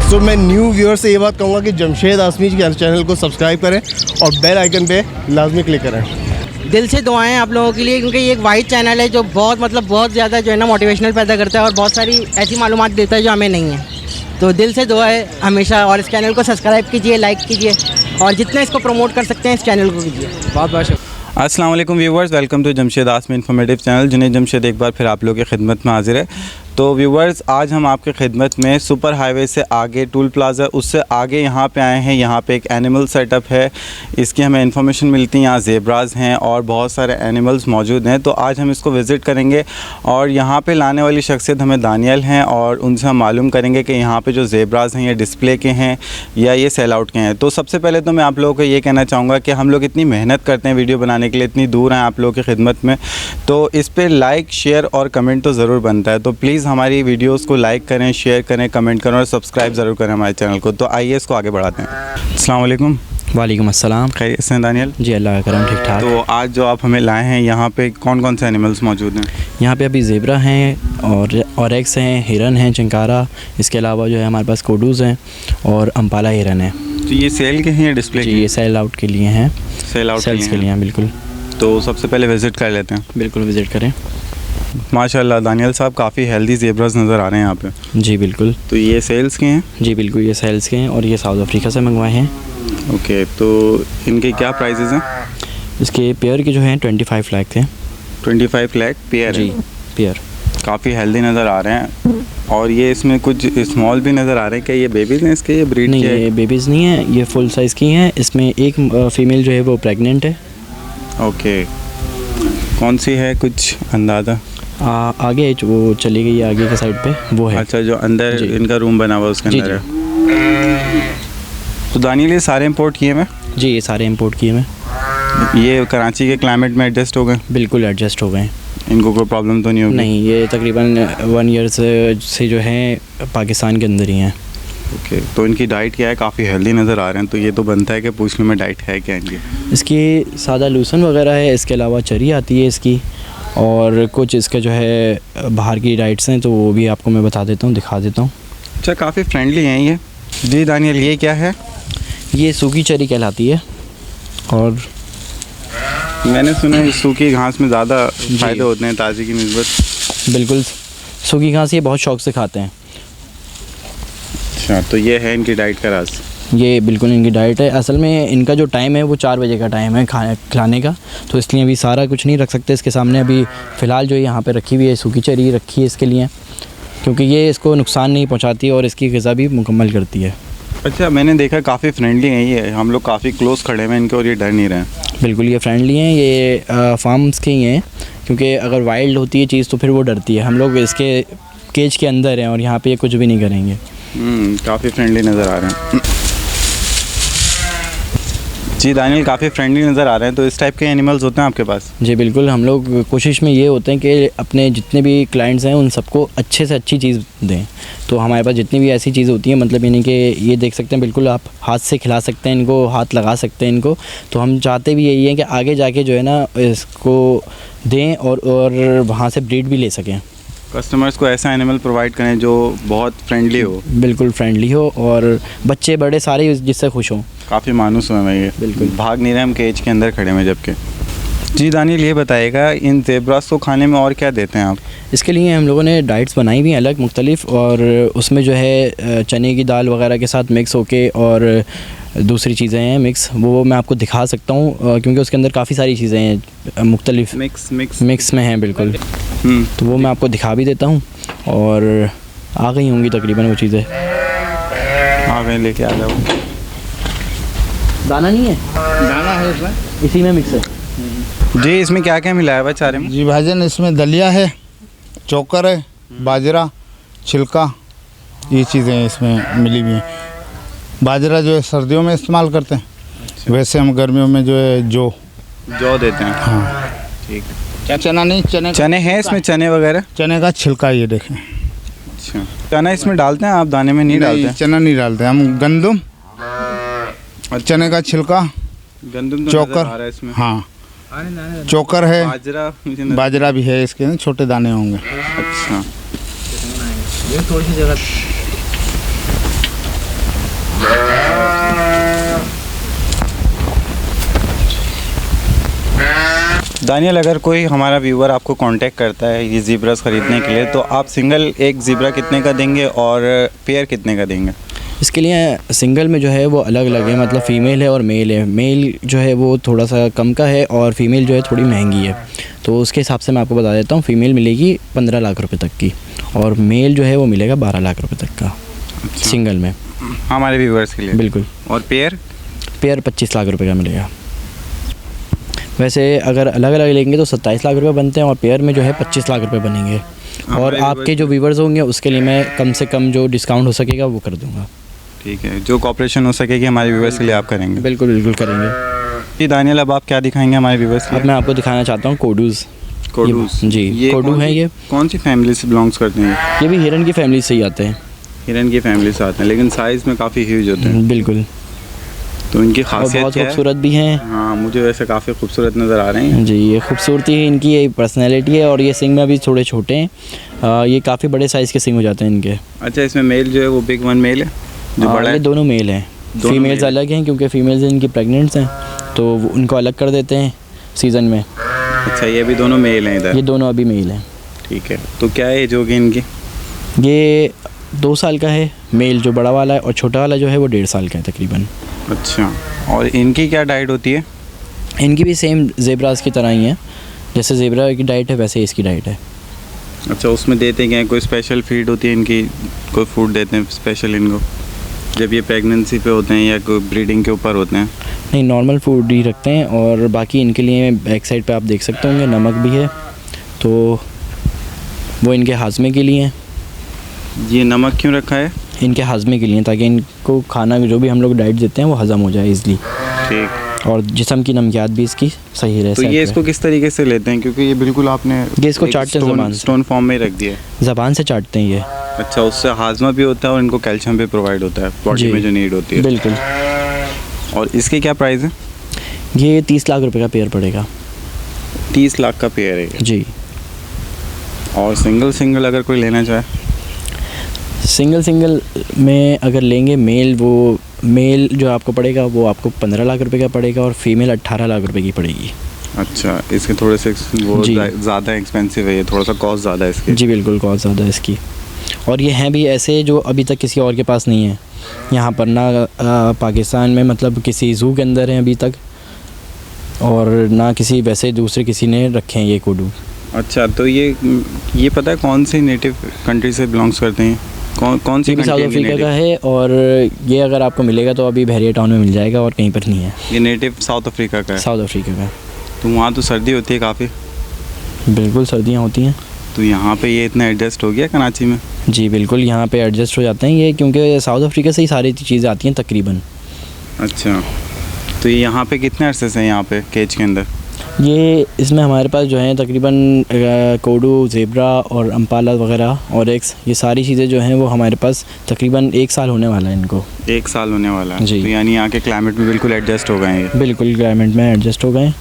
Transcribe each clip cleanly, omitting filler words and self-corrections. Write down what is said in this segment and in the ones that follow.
सो मैं new viewer से ये बात कहूँगा कि जमशेद आसमी के चैनल को सब्सक्राइब करें और बेल आइकन पे लाजमी क्लिक करें। दिल से दुआएं आप लोगों के लिए, क्योंकि ये एक वाइड चैनल है जो बहुत ज़्यादा जो है ना मोटिवेशनल पैदा करता है और बहुत सारी ऐसी मालूमात देता है जो हमें नहीं है। तो दिल से दुआ है हमेशा, और इस चैनल को सब्सक्राइब कीजिए, लाइक कीजिए और जितना इसको प्रमोट कर सकते हैं इस चैनल को कीजिए। बहुत बहुत शुक्रिया। अस्सलाम वालेकुम viewers, welcome to Jamshed Asmi informative channel. Junaid Jamshed एक बार फिर आप लोगों की खिदमत में हाजिर है। तो व्यूवर्स, आज हम आपके खिदमत में सुपर हाईवे से आगे टूल प्लाज़ा उससे आगे यहाँ पे आए हैं। यहाँ पे एक एनिमल सेटअप है, इसकी हमें इन्फॉर्मेशन मिलती है। यहाँ ज़ेब्राज़ हैं और बहुत सारे एनिमल्स मौजूद हैं। तो आज हम इसको विज़िट करेंगे और यहाँ पे लाने वाली शख्सियत हमें दानियल हैं और उनसे हम मालूम करेंगे कि यहाँ पे जो ज़ेब्राज़ हैं ये डिस्प्ले के हैं या ये सेल आउट के हैं। तो सबसे पहले तो मैं आप लोगों को ये कहना चाहूँगा कि हम लोग इतनी मेहनत करते हैं वीडियो बनाने के लिए, इतनी दूर हैं आप लोगों की खिदमत में, तो इस पर लाइक शेयर और कमेंट तो ज़रूर बनता है। तो प्लीज़ हमारी वीडियोस को लाइक करें, शेयर करें, कमेंट करें और सब्सक्राइब ज़रूर करें हमारे चैनल को। तो आइए इसको आगे बढ़ाते हैं। अस्सलाम वालेकुम। वालेकुम अस्सलाम। खैरियत से हैं दानियल? जी अल्लाह का करम, ठीक ठाक। तो आज जो आप हमें लाए हैं, यहाँ पे कौन कौन से एनिमल्स मौजूद हैं? यहाँ पे अभी ज़ेब्रा हैं और एक्स हैं, हिरन हैं, चिंकारा, इसके अलावा जो है हमारे पास कोडूज़ हैं और अम्पाला हिरन है। तो ये सेल के हैं या डिस्प्ले के? ये सेल आउट के लिए हैं। सेल आउट के लिए हैं, बिल्कुल। तो सबसे पहले विज़िट कर लेते हैं। बिल्कुल विज़िट करें। माशाल्लाह दानियल साहब, काफ़ी हेल्दी ज़ेब्रास नज़र आ रहे हैं यहाँ पे। जी बिल्कुल। तो ये सेल्स के हैं? जी बिल्कुल, ये सेल्स के हैं और ये साउथ अफ्रीका से मंगवाए हैं। ओके, तो इनके क्या प्राइसेस हैं? इसके पेयर के जो हैं 25 लाख थे। 25 लाख पेयर? जी पेयर। काफ़ी हेल्दी नज़र आ रहे हैं। और ये इसमें कुछ स्मॉल भी नज़र आ रहे हैं। क्या ये बेबीज़ हैं इसके, ये ब्रीड? नहीं, ये बेबीज़ नहीं है, ये फुल साइज़ की हैं। इसमें एक फ़ीमेल जो है वो प्रेग्नेंट है। ओके, कौन सी है, कुछ अंदाज़ा? आगे जो वो चली गई है आगे के साइड पे, वो है। अच्छा, जो अंदर इनका रूम बना हुआ उसके अंदर है। तो दानियल ये सारे इंपोर्ट किए मैं? जी, ये सारे इंपोर्ट किए मैं। ये कराची के क्लाइमेट में एडजस्ट हो गए? बिल्कुल एडजस्ट हो गए। इनको कोई प्रॉब्लम तो नहीं होगी? नहीं, ये तकरीबन 1 ईयर से जो है पाकिस्तान के अंदर ही हैं। ओके, तो इनकी डाइट क्या है? काफ़ी हेल्दी नज़र आ रहे हैं, तो ये तो बनता है कि पूछ लूँ मैं डाइट है क्या इनकी? इसकी सादा लूसन वगैरह है, इसके अलावा चरी आती है इसकी, और कुछ इसके जो है बाहर की डाइट्स हैं, तो वो भी आपको मैं बता देता हूँ, दिखा देता हूँ। अच्छा, काफ़ी फ्रेंडली हैं ये। जी दानियल, ये क्या है? ये सूखी चरी कहलाती है और मैंने सुना है सूखी घास में ज़्यादा फ़ायदे होते हैं ताज़ी की निस्बत। बिल्कुल, सूखी घास ये बहुत शौक़ से खाते हैं। अच्छा, तो ये है इनकी डाइट का राज? ये बिल्कुल इनकी डाइट है। असल में इनका जो टाइम है वो 4 बजे का टाइम है खिलाने का, तो इसलिए अभी सारा कुछ नहीं रख सकते इसके सामने। अभी फ़िलहाल जो यहाँ पे रखी हुई है सूखी चरी रखी है इसके लिए, क्योंकि ये इसको नुकसान नहीं पहुँचाती और इसकी ग़िज़ा भी मुकम्मल करती है। अच्छा, मैंने देखा काफ़ी फ्रेंडली हैं ये, हम लोग काफ़ी क्लोज़ खड़े हैं इनके और ये डर नहीं रहे हैं। बिल्कुल, ये फ्रेंडली हैं। ये फार्म्स के ही हैं, क्योंकि अगर वाइल्ड होती है चीज़ तो फिर वो डरती है। हम लोग इसके केज के अंदर हैं और यहाँ पे ये कुछ भी नहीं करेंगे। काफ़ी फ्रेंडली नज़र आ रहे हैं। जी दानियल, काफ़ी फ्रेंडली नज़र आ रहे हैं। तो इस टाइप के एनिमल्स होते हैं आपके पास? जी बिल्कुल, हम लोग कोशिश में ये होते हैं कि अपने जितने भी क्लाइंट्स हैं उन सबको अच्छे से अच्छी चीज़ दें। तो हमारे पास जितनी भी ऐसी चीज़ होती हैं, मतलब यानी कि ये देख सकते हैं, बिल्कुल आप हाथ से खिला सकते हैं इनको, हाथ लगा सकते हैं इनको। तो हम चाहते भी यही हैं कि आगे जाके जो है ना इसको दें और वहाँ से ब्रीड भी ले सकें। कस्टमर्स को ऐसा एनिमल प्रोवाइड करें जो बहुत फ्रेंडली हो। बिल्कुल फ्रेंडली हो और बच्चे बड़े सारे जिससे खुश हों। काफ़ी मानूस हुए मैं ये, बिल्कुल भाग नहीं रहे, हम केज के अंदर खड़े हैं जबकि। जी दानियल, ये बताइएगा इन ज़ेब्रास को खाने में और क्या देते हैं आप? इसके लिए हम लोगों ने डाइट्स बनाई हुई हैं अलग मुख्तलिफ, और उसमें जो है चने की दाल वगैरह के साथ मिक्स होके और दूसरी चीज़ें हैं मिक्स, वो मैं आपको दिखा सकता हूँ, क्योंकि उसके अंदर काफ़ी सारी चीज़ें हैं मुख्तलिफ मिक्स में हैं बिल्कुल। तो वो मैं आपको दिखा भी देता हूँ, और आ गई होंगी तकरीबन वो चीज़ें। आ गए, लेके आ जाओ। दाना नहीं है? दाना है इसमें, इसी में मिक्स है। जी, इसमें क्या क्या मिला है भाई चारे में? जी भाईजान, इसमें दलिया है, चोकर है, बाजरा, छिलका, ये चीज़ें इसमें मिली हुई हैं। बाजरा जो है सर्दियों में इस्तेमाल करते हैं। अच्छा। वैसे हम गर्मियों में जो है जौ देते हैं। हाँ ठीक। क्या चना नहीं, चने हैं इसमें, चने वगैरह? चने का छिलका ये देखें। अच्छा, चना इसमें डालते हैं आप? दाने में नहीं डालते? चना नहीं डालते हम, गंदम, चने का छिलका, गंदम, चोकर, हाँ चोकर है, बाजरा भी है, इसके छोटे दाने होंगे। अच्छा, ये थोड़ी सी जगह दानियल, अगर कोई हमारा व्यूअर आपको कांटेक्ट करता है ये ज़ीब्रास ख़रीदने के लिए, तो आप सिंगल एक ज़ीब्रा कितने का देंगे और पेयर कितने का देंगे? इसके लिए सिंगल में जो है वो अलग अलग है, मतलब फ़ीमेल है और मेल है। मेल जो है वो थोड़ा सा कम का है और फीमेल जो है थोड़ी महंगी है। तो उसके हिसाब से मैं आपको बता देता हूँ, फ़ीमेल मिलेगी 15 लाख रुपए तक की और मेल जो है वो मिलेगा 12 लाख रुपए तक का। अच्छा। सिंगल में हमारे व्यूअर्स के लिए? बिल्कुल। और पेयर? पेयर 25 लाख रुपए का मिलेगा। वैसे अगर अलग अलग लेंगे तो 27 लाख रुपए बनते हैं और पेयर में जो है 25 लाख रुपए बनेंगे। और आपके जो व्यूवर्स होंगे उसके लिए मैं कम से कम जो डिस्काउंट हो सकेगा वो कर दूंगा। ठीक है, जो कॉपरेशन हो सकेगी हमारे व्यूवर्स के लिए आप करेंगे? बिल्कुल बिल्कुल करेंगे। जी दानियल, अब आप क्या दिखाएंगे हमारे व्यूवर्स के अब लिए? मैं आपको दिखाना चाहता हूँ कोडूज़। कोडूस? जी, कोडू है ये। कौन सी फैमिली से बिलोंग्स करते हैं? ये भी हिरन की फैमिली से ही आते हैं। हिरन की फैमिली से आते हैं, लेकिन साइज़ में काफ़ी ह्यूज होते हैं। बिल्कुल। तो इनकी और खासियत बहुत क्या है? खूबसूरत भी हैं। हाँ, मुझे वैसे काफ़ी खूबसूरत नज़र आ रहे हैं। जी, ये खूबसूरती है इनकी, ये पर्सनैलिटी है। और ये सिंग में अभी थोड़े छोटे हैं, ये काफ़ी बड़े साइज़ के सिंग हो जाते हैं इनके। अच्छा, इसमें मेल जो है वो बिग वन मेल है जो बड़ा ये है? दोनों मेल हैं। फीमेल्स मेल अलग हैं क्योंकि फीमेल्स इनकी प्रेग्नेंट्स हैं, तो उनको अलग कर देते हैं सीज़न में। अच्छा, ये भी दोनों मेल हैं इधर? ये दोनों अभी मेल हैं। ठीक है, तो क्या एज होगी इनकी? ये 2 साल का है मेल जो बड़ा वाला है, और छोटा वाला जो है वो 1.5 साल का है तकरीबन। अच्छा, और इनकी क्या डाइट होती है? इनकी भी सेम ज़ेब्रास की तरह ही है, जैसे ज़ेब्रा की डाइट है वैसे इसकी डाइट है। अच्छा, उसमें देते क्या है? कोई स्पेशल फीड होती है इनकी? कोई फूड देते हैं स्पेशल इनको जब ये प्रेगनेंसी पे होते हैं या कोई ब्रीडिंग के ऊपर होते हैं? नहीं, नॉर्मल फूड ही रखते हैं। और बाकी इनके लिए बैक साइड पे आप देख सकते होंगे नमक भी है, तो वो इनके हाजमे के लिए है। ये नमक क्यों रखा है? इनके हाजमे के लिए, ताकि इनको खाना जो भी हम लोग डाइट देते हैं वो हज़म हो जाए ईज़िली, ठीक। और जिस्म की नमकियात भी इसकी सही रहे। तो ये इसको किस तरीके से लेते हैं? क्योंकि ये बिल्कुल आपने ये इसको चाटते हैं ज़बान से। स्टोन फॉर्म में ही रख दिया है। ज़बान से चाटते हैं ये। अच्छा, उससे हाजमा भी होता है और इनको कैल्शियम भी प्रोवाइड होता है बॉडी जी, में जो नीड होती है। बिल्कुल। और इसकी क्या प्राइस है? ये 30 लाख रुपए का पेयर पड़ेगा। 30 लाख का पेयर है? जी। और सिंगल अगर कोई लेना चाहे? सिंगल में अगर लेंगे मेल जो आपको पड़ेगा वो आपको 15 लाख रुपए का पड़ेगा और फीमेल 18 लाख रुपए की पड़ेगी। अच्छा, इसके थोड़े से वो जी। ज़्यादा एक्सपेंसिव है, ये थोड़ा सा कॉस्ट ज़्यादा है इसकी? जी बिल्कुल, कॉस्ट ज़्यादा है इसकी। और ये हैं भी ऐसे जो अभी तक किसी और के पास नहीं है यहाँ पर, ना पाकिस्तान में, मतलब किसी ज़ू के अंदर हैं अभी तक, और ना किसी वैसे दूसरे किसी ने रखे हैं ये कोडू। अच्छा, तो ये पता है कौन सी नेटिव कंट्री से बिलोंग्स करते हैं? कौन सी ये भी साउथ कंट्री अफ्रीका का है, और ये अगर आपको मिलेगा तो अभी बहरिया टाउन में मिल जाएगा और कहीं पर नहीं है। ये नेटिव साउथ अफ्रीका का है? साउथ अफ्रीका का। तो वहाँ तो सर्दी होती है काफ़ी? बिल्कुल, सर्दियाँ होती हैं। तो यहाँ पे ये इतना एडजस्ट हो गया कराची में? जी बिल्कुल, यहाँ पे एडजस्ट हो जाते हैं ये, क्योंकि साउथ अफ्रीका से ही सारी चीज़ें आती हैं तकरीबन। अच्छा, तो ये यहाँ पे कितने अरसे से हैं यहाँ पे केज के अंदर? ये इसमें हमारे पास जो हैं तकरीबन कोडू, ज़ेब्रा और अम्पाला वगैरह और एक्स, ये सारी चीज़ें जो हैं वो हमारे पास तकरीबन 1 साल होने वाला है इनको। 1 साल होने वाला है? जी। तो यानी यहाँ के क्लाइमेट में बिल्कुल एडजस्ट हो गए हैं ये? बिल्कुल, क्लाइमेट में एडजस्ट हो गए।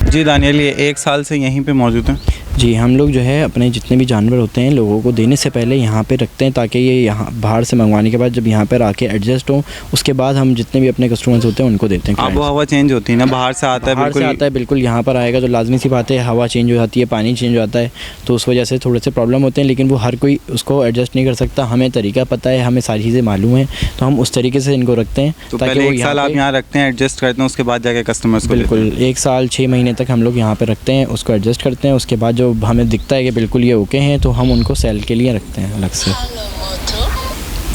जी दानियल, ये 1 साल से यहीं पे मौजूद हैं? जी, हम लोग जो है अपने जितने भी जानवर होते हैं लोगों को देने से पहले यहाँ पे रखते हैं, ताकि ये यहाँ बाहर से मंगवाने के बाद जब यहाँ पर आके एडजस्ट हों, उसके बाद हम जितने भी अपने कस्टमर्स होते हैं उनको देते हैं। आबो हवा चेंज होती है ना, बाहर से आता है? बाहर से आता है, बिल्कुल यहाँ पर आएगा तो लाजमी सी बात है हवा चेंज हो जाती है, पानी चेंज हो जाता है, तो उस वजह से थोड़े से प्रॉब्लम होते हैं, लेकिन वो हर कोई उसको एडजस्ट नहीं कर सकता। हमें तरीका पता है, हमें सारी चीज़ें मालूम है, तो हम उस तरीके से इनको रखते हैं। तो पहले 1 साल आप यहाँ रखते हैं, एडजस्ट करते हैं, उसके बाद जाके कस्टमर्स को? बिल्कुल, 1 साल 6 महीने तक हम लोग यहाँ पे रखते हैं, उसको एडजस्ट करते हैं। उसके बाद जो हमें दिखता है कि बिल्कुल ये ओके हैं, तो हम उनको सेल के लिए रखते हैं अलग से।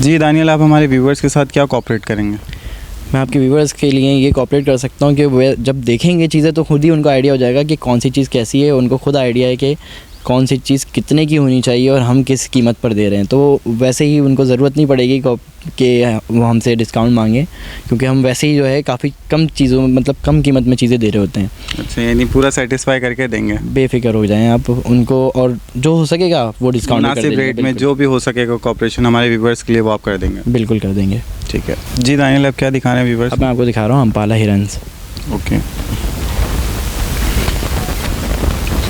जी दानियल, आप हमारे व्यूवर्स के साथ क्या कोऑपरेट करेंगे? मैं आपके व्यूवर्स के लिए ये कोऑपरेट कर सकता हूँ कि वे जब देखेंगे चीज़ें तो खुद ही उनको आइडिया हो जाएगा कि कौन सी चीज़ कैसी है। उनको खुद आइडिया है कि कौन सी चीज़ कितने की होनी चाहिए और हम किस कीमत पर दे रहे हैं, तो वैसे ही उनको ज़रूरत नहीं पड़ेगी कि वो हमसे डिस्काउंट मांगे, क्योंकि हम वैसे ही जो है काफ़ी कम चीज़ों में, मतलब कम कीमत में चीज़ें दे रहे होते हैं। अच्छा, यानी पूरा सेटिस्फाई करके देंगे? बेफिक्र हो जाएं आप उनको, और जो हो सकेगा वो डिस्काउंट मुनासिब रेट में जो भी हो सकेगा कॉपरेशन हमारे व्यूवर्स के लिए वो आप कर देंगे? बिल्कुल कर देंगे। ठीक है जी दानियल, अब क्या दिखा रहे हैं व्यूवर्स? अब मैं आपको दिखा रहा हूँ अम्पाला हिरन्स। ओके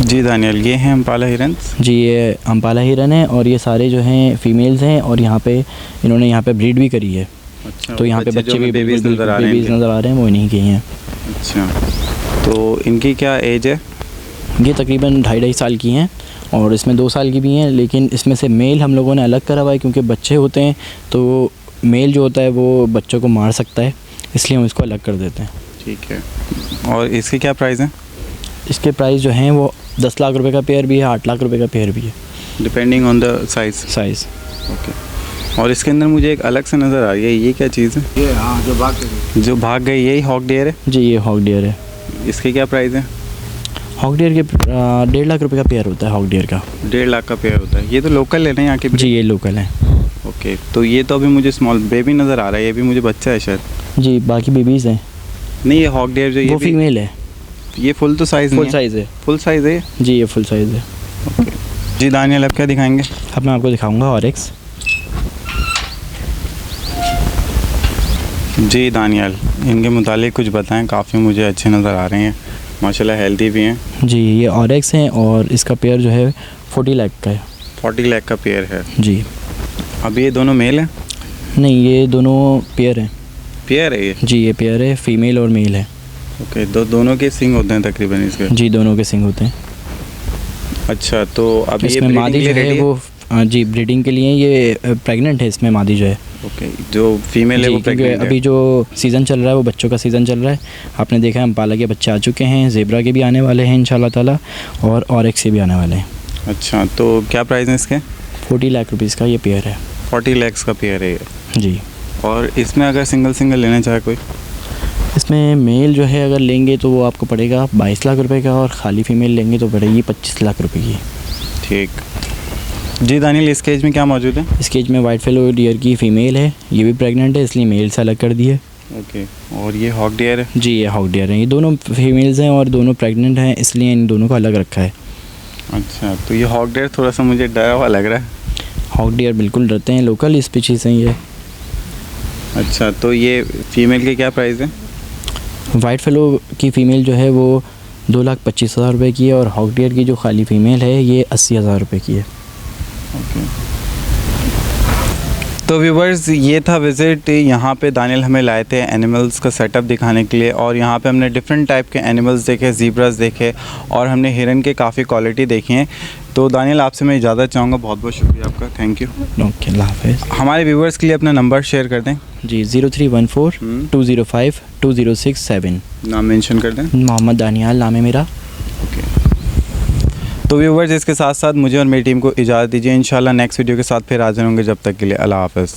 जी दानियल, ये हैं अम्पाला हिरन्स? जी, ये अम्पाला हिरन है और ये सारे जो हैं फ़ीमेल्स हैं, और यहाँ पे इन्होंने यहाँ पे ब्रीड भी करी है। अच्छा, तो यहाँ पे बच्चे बच्चे जो भी बेबीज़ नज़र आ रहे हैं बेबीज़ इनके। नज़र आ रहे हैं, वो इन्हीं के ही हैं। अच्छा, तो इनकी क्या एज है? ये तकरीबन 2.5 साल की हैं और इसमें 2 साल की भी हैं, लेकिन इसमें से मेल हम लोगों ने अलग करा हुआ है क्योंकि बच्चे होते हैं तो मेल जो होता है वो बच्चों को मार सकता है, इसलिए हम इसको अलग कर देते हैं। ठीक है, और इसके क्या प्राइस हैं? इसके प्राइस जो हैं वो 10 लाख रुपए का पेयर भी है, 8 लाख रुपए का पेयर भी है, depending on the size. Size. Okay, और इसके अंदर मुझे एक अलग से नज़र आ रही है, ये क्या चीज़ है? ये हाँ जो भाग गई यही हॉक डियर है? जी ये हॉक डियर है। इसके क्या प्राइस है? हॉक डियर के 1.5 लाख रुपए का पेयर होता है हॉक डियर का। 1.5 लाख का पेयर होता है। ये तो लोकल है ना यहाँ के? जी ये लोकल है। ओके, तो ये तो अभी मुझे स्मॉल बेबी नज़र आ रहा है, ये भी मुझे बच्चा है शायद। जी बाकी बेबीज़ हैं। नहीं, ये हॉक डियर जो ये वो भी- फीमेल है, ये फुल तो साइज़ फुल नहीं है? साइज़ है। फुल साइज़ है ये? जी ये फुल साइज़ है। ओके जी, दानियल अब क्या दिखाएंगे? अब मैं आपको दिखाऊंगा ऑरेक्स। जी दानियल, इनके मुतालिक कुछ बताएं, काफ़ी मुझे अच्छे नज़र आ रहे हैं, माशाल्लाह हेल्दी भी हैं। जी ये ऑरेक्स हैं और इसका पेयर जो है 40 लाख का है। 40 लाख का पेयर है। जी अब ये दोनों मेल हैं? नहीं ये दोनों पेयर हैं। पेयर है ये? जी ये पेयर है, फीमेल और मेल है। ओके, दोनों के सिंग होते हैं तकरीबन इसके? जी दोनों के सिंग होते हैं। अच्छा, तो अभी ये इसमें breeding मादी के जो लिए है ready वो जी ब्रीडिंग के लिए ये प्रेग्नेंट है, इसमें मादी जो है। ओके, जो फीमेल है जी वो क्योंकि प्रेग्नेंट है? अभी जो सीज़न चल रहा है वो बच्चों का सीज़न चल रहा है। आपने देखा है अम्पाला के बच्चे आ चुके हैं, ज़ेब्रा के भी आने वाले हैं इंशाल्लाह ताला, और ऑरेक्स के भी आने वाले हैं। अच्छा, तो क्या प्राइस है इसके? 40 लाख रुपीज़ का ये पेयर है। 40 लाख का पेयर है ये। जी और इसमें अगर सिंगल लेना चाहे कोई? इसमें मेल जो है अगर लेंगे तो वो आपको पड़ेगा 22 लाख रुपए का, और खाली फ़ीमेल लेंगे तो पड़ेगी 25 लाख रुपए की। ठीक जी दानियल, इस केज में क्या मौजूद है? इस केज में वाइट फेलो डियर की फ़ीमेल है, ये भी प्रेग्नेंट है इसलिए मेल से अलग कर दिए। ओके, और ये हॉक डियर है? जी ये हॉक डियर हैं, ये दोनों फीमेल्स हैं और दोनों प्रेग्नेंट हैं, इसलिए इन दोनों को अलग रखा है। अच्छा, तो ये हॉक डियर थोड़ा सा मुझे डरा हुआ लग रहा है। हॉक डियर बिल्कुल डरते हैं, लोकल स्पीशीज़ हैं ये। अच्छा, तो ये फीमेल के क्या प्राइस है? वाइट फेलो की फ़ीमेल जो है वो 2,25,000 रुपये की है, और हॉक डियर की जो खाली फ़ीमेल है ये 80,000 रुपये की है। ओके, तो व्यूवर्स ये था विज़िट, यहाँ पे दानियल हमें लाए थे एनिमल्स का सेटअप दिखाने के लिए, और यहाँ पे हमने डिफरेंट टाइप के एनिमल्स देखे, ज़ीब्रास देखे, और हमने हिरन के काफ़ी क्वालिटी देखी हैं। तो दानियल आपसे मैं इजाज़त चाहूँगा, बहुत बहुत शुक्रिया आपका, थैंक यू। ओके अल्लाह हाफ़िज़। हमारे व्यूवर्स के लिए अपना नंबर शेयर कर दें। जी 0314-205-2067। नाम मेंशन कर दें। मोहम्मद दानियाल नाम है मेरा। ओके, तो व्यूवर्स इसके साथ साथ मुझे और मेरी टीम को इजाज़त दीजिए। इंशाल्लाह नेक्स्ट वीडियो के साथ फिर हाज़िर होंगे, जब तक के लिए अल्लाह हाफ़िज़।